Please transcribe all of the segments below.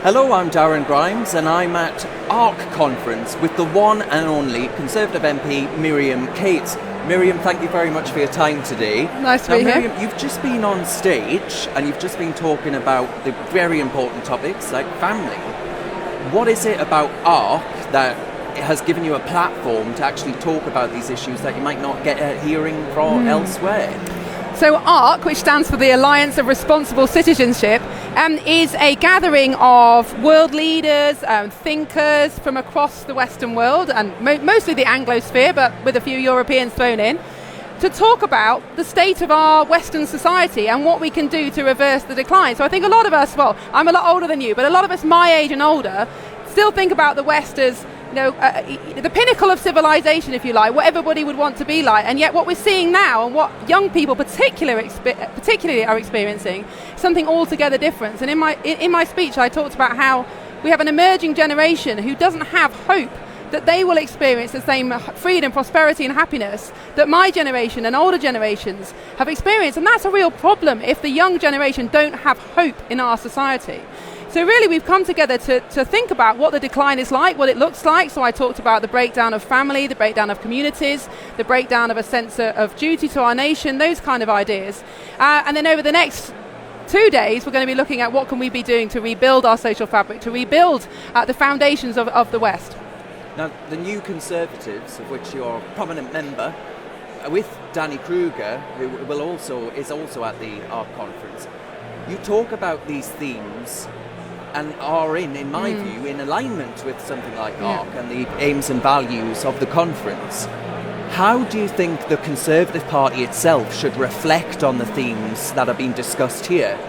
Hello, I'm Darren Grimes and I'm at ARC conference with the one and only Conservative MP Miriam Cates. Miriam, thank you very much for your time today. Nice to be Miriam, here. you've just been on stage and you've just been talking about the very important topics like family. What is it about ARC that has given you a platform to actually talk about these issues that you might not get a hearing from elsewhere? So ARC, which stands for the Alliance of Responsible Citizenship, is a gathering of world leaders, thinkers from across the Western world, and mostly the Anglosphere, but with a few Europeans thrown in, to talk about the state of our Western society and what we can do to reverse the decline. So I think a lot of us, well, I'm a lot older than you, but a lot of us my age and older still think about the West as the pinnacle of civilization, if you like, what everybody would want to be like. And yet what we're seeing now, and what young people particularly are experiencing, is something altogether different. And in my speech, I talked about how we have an emerging generation who doesn't have hope that they will experience the same freedom, prosperity and happiness that my generation and older generations have experienced. And that's a real problem if the young generation don't have hope in our society. So really we've come together to think about what the decline is like, what it looks like. So I talked about the breakdown of family, the breakdown of communities, the breakdown of a sense of duty to our nation, those kind of ideas. And then over the next 2 days, we're going to be looking at what can we be doing to rebuild our social fabric, to rebuild the foundations of the West. Now, the New Conservatives, of which you're a prominent member, with Danny Kruger, who is also at the ARC conference, you talk about these themes and are in my view, in alignment with something like ARC and the aims and values of the conference. How do you think the Conservative Party itself should reflect on the themes that are being discussed here?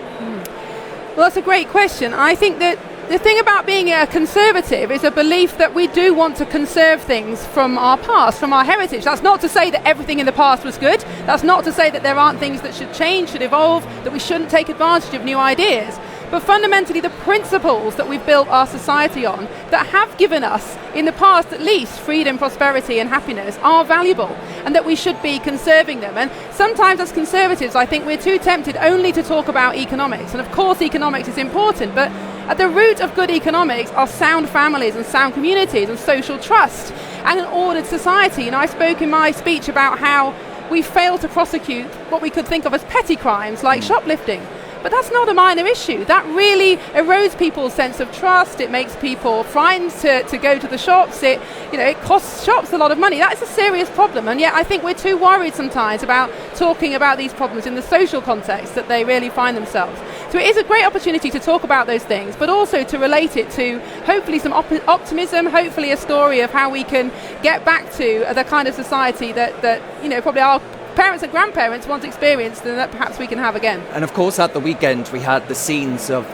Well, that's a great question. I think that the thing about being a Conservative is a belief that we do want to conserve things from our past, from our heritage. That's not to say that everything in the past was good. That's not to say that there aren't things that should change, should evolve, that we shouldn't take advantage of new ideas. But fundamentally, the principles that we've built our society on, that have given us, in the past at least, freedom, prosperity and happiness, are valuable, and that we should be conserving them. And sometimes as Conservatives, I think we're too tempted only to talk about economics. And of course economics is important, but at the root of good economics are sound families and sound communities and social trust and an ordered society. And I spoke in my speech about how we fail to prosecute what we could think of as petty crimes like shoplifting. But that's not a minor issue. That really erodes people's sense of trust. It makes people frightened to go to the shops. It costs shops a lot of money. That is a serious problem. And yet I think we're too worried sometimes about talking about these problems in the social context that they really find themselves. So it is a great opportunity to talk about those things, but also to relate it to hopefully some optimism, hopefully a story of how we can get back to the kind of society that probably our parents and grandparents once experienced and that perhaps we can have again. And of course at the weekend we had the scenes of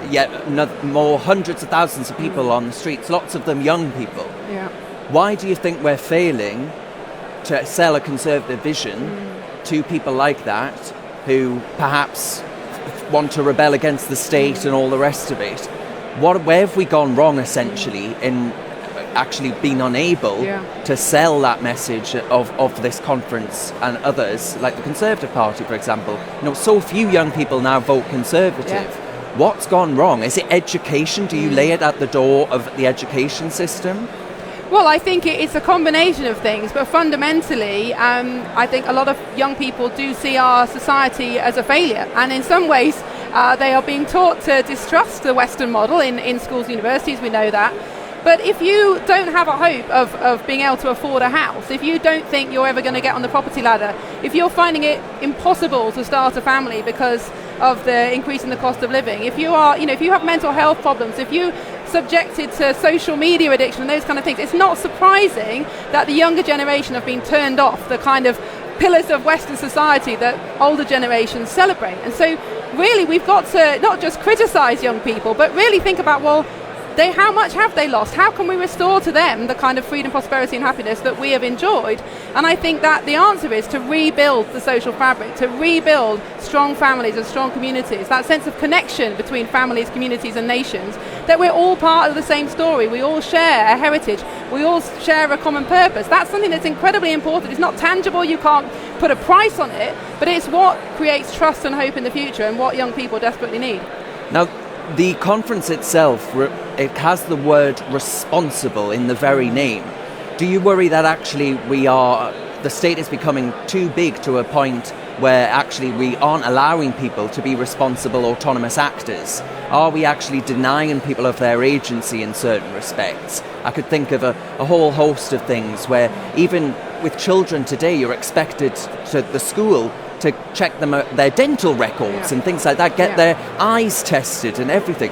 yet more hundreds of thousands of people on the streets, lots of them young people. Yeah. Why do you think we're failing to sell a conservative vision to people like that who perhaps want to rebel against the state and all the rest of it? Where have we gone wrong essentially in actually been unable to sell that message of this conference and others, like the Conservative Party, for example? So few young people now vote Conservative. Yeah. What's gone wrong? Is it education? Do you lay it at the door of the education system? Well, I think it's a combination of things, but fundamentally, I think a lot of young people do see our society as a failure, and in some ways, they are being taught to distrust the Western model in schools and universities, we know that. But if you don't have a hope of being able to afford a house, if you don't think you're ever going to get on the property ladder, if you're finding it impossible to start a family because of the increase in the cost of living, if you are, if you have mental health problems, if you're subjected to social media addiction and those kind of things, it's not surprising that the younger generation have been turned off the kind of pillars of Western society that older generations celebrate. And so really we've got to not just criticise young people, but really think about, well, how much have they lost? How can we restore to them the kind of freedom, prosperity and happiness that we have enjoyed? And I think that the answer is to rebuild the social fabric, to rebuild strong families and strong communities, that sense of connection between families, communities and nations, that we're all part of the same story, we all share a heritage, we all share a common purpose. That's something that's incredibly important. It's not tangible, you can't put a price on it, but it's what creates trust and hope in the future and what young people desperately need. Now, The conference itself, it has the word responsible in the very name. Do you worry that actually the state is becoming too big to a point where actually we aren't allowing people to be responsible, autonomous actors? Are we actually denying people of their agency in certain respects? I could think of a whole host of things where even with children today, you're expected to the school to check their dental records and things like that, get their eyes tested and everything.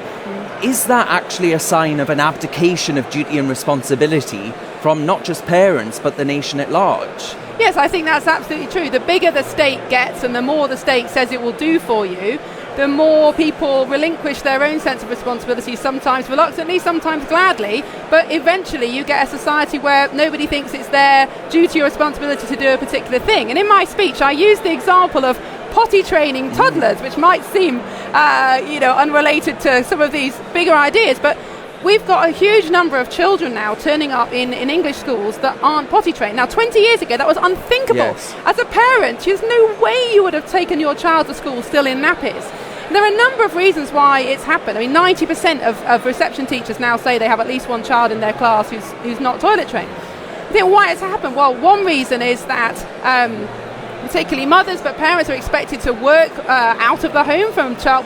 Is that actually a sign of an abdication of duty and responsibility from not just parents but the nation at large? Yes, I think that's absolutely true. The bigger the state gets and the more the state says it will do for you, the more people relinquish their own sense of responsibility, sometimes reluctantly, sometimes gladly, but eventually you get a society where nobody thinks it's their duty or responsibility to do a particular thing. And in my speech, I used the example of potty training toddlers, which might seem unrelated to some of these bigger ideas, but we've got a huge number of children now turning up in English schools that aren't potty trained. Now, 20 years ago, that was unthinkable. Yes. As a parent, there's no way you would have taken your child to school still in nappies. And there are a number of reasons why it's happened. I mean, 90% of reception teachers now say they have at least one child in their class who's not toilet trained. I think why it's happened? Well, one reason is that particularly mothers, but parents are expected to work out of the home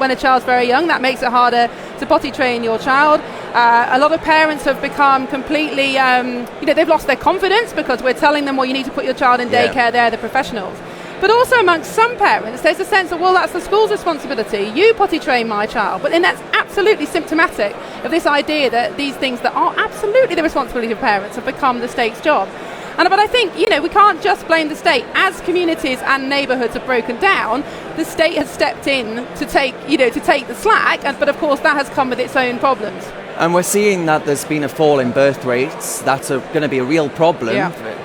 when a child's very young. That makes it harder to potty train your child. A lot of parents have become completely, they've lost their confidence because we're telling them, well, you need to put your child in daycare, they're the professionals. But also amongst some parents, there's a sense of, well, that's the school's responsibility. You potty train my child. But then that's absolutely symptomatic of this idea that these things that are absolutely the responsibility of parents have become the state's job. But I think, we can't just blame the state. As communities and neighbourhoods have broken down, the state has stepped in to take the slack, but of course that has come with its own problems. And we're seeing that there's been a fall in birth rates. That's going to be a real problem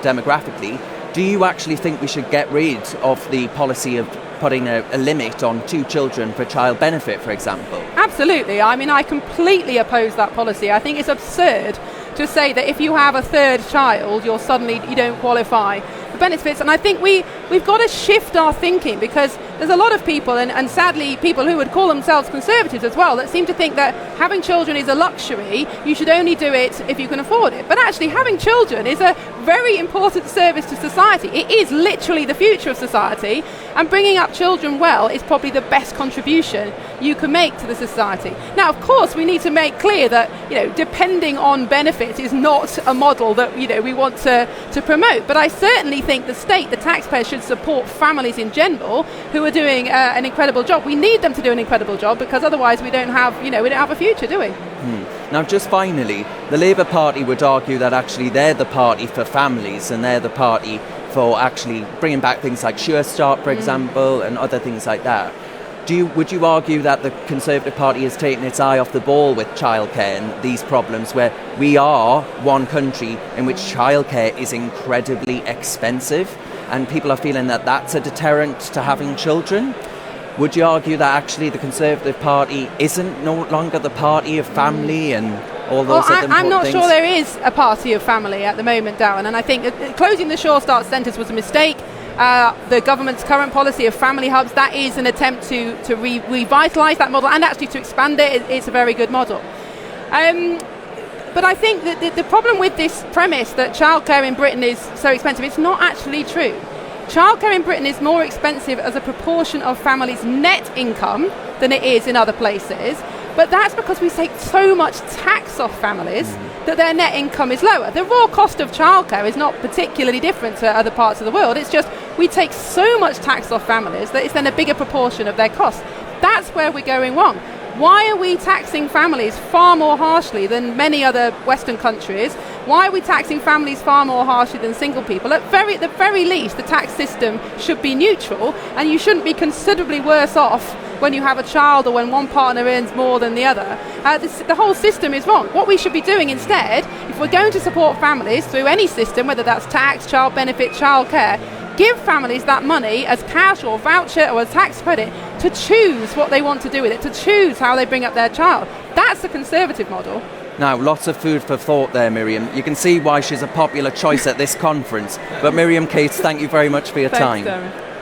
demographically. Do you actually think we should get rid of the policy of putting a limit on 2 children for child benefit, for example? Absolutely. I mean, I completely oppose that policy. I think it's absurd to say that if you have a third child, you don't qualify for benefits. And I think we've got to shift our thinking, because there's a lot of people, and sadly people who would call themselves conservatives as well, that seem to think that having children is a luxury. You should only do it if you can afford it. But actually, having children is a very important service to society. It is literally the future of society, and bringing up children well is probably the best contribution you can make to the society. Now, of course, we need to make clear that depending on benefits is not a model that we want to promote. But I certainly think the state, the taxpayer, should support families in general who are doing an incredible job. We need them to do an incredible job, because otherwise we don't have a future, do we? Now, just finally, the Labour Party would argue that actually they're the party for families, and they're the party for actually bringing back things like Sure Start, for example, and other things like that. Would you argue that the Conservative Party has taken its eye off the ball with childcare and these problems, where we are one country in which childcare is incredibly expensive, and people are feeling that that's a deterrent to having children? Would you argue that actually the Conservative Party isn't no longer the party of family and all those other important things? I'm not sure there is a party of family at the moment, Darren, and I think closing the Sure Start centres was a mistake. The government's current policy of family hubs, that is an attempt to revitalise that model and actually to expand it. It's a very good model. But I think that the problem with this premise that childcare in Britain is so expensive, it's not actually true. Childcare in Britain is more expensive as a proportion of families' net income than it is in other places. But that's because we take so much tax off families that their net income is lower. The raw cost of childcare is not particularly different to other parts of the world. It's just we take so much tax off families that it's then a bigger proportion of their costs. That's where we're going wrong. Why are we taxing families far more harshly than many other Western countries? Why are we taxing families far more harshly than single people? At the very least, the tax system should be neutral, and you shouldn't be considerably worse off when you have a child or when one partner earns more than the other. The whole system is wrong. What we should be doing instead, if we're going to support families through any system, whether that's tax, child benefit, childcare, give families that money as cash or voucher or as tax credit to choose what they want to do with it, to choose how they bring up their child. That's the Conservative model. Now, lots of food for thought there, Miriam. You can see why she's a popular choice at this conference. But Miriam Cates, thank you very much for your time. Thanks, Darren.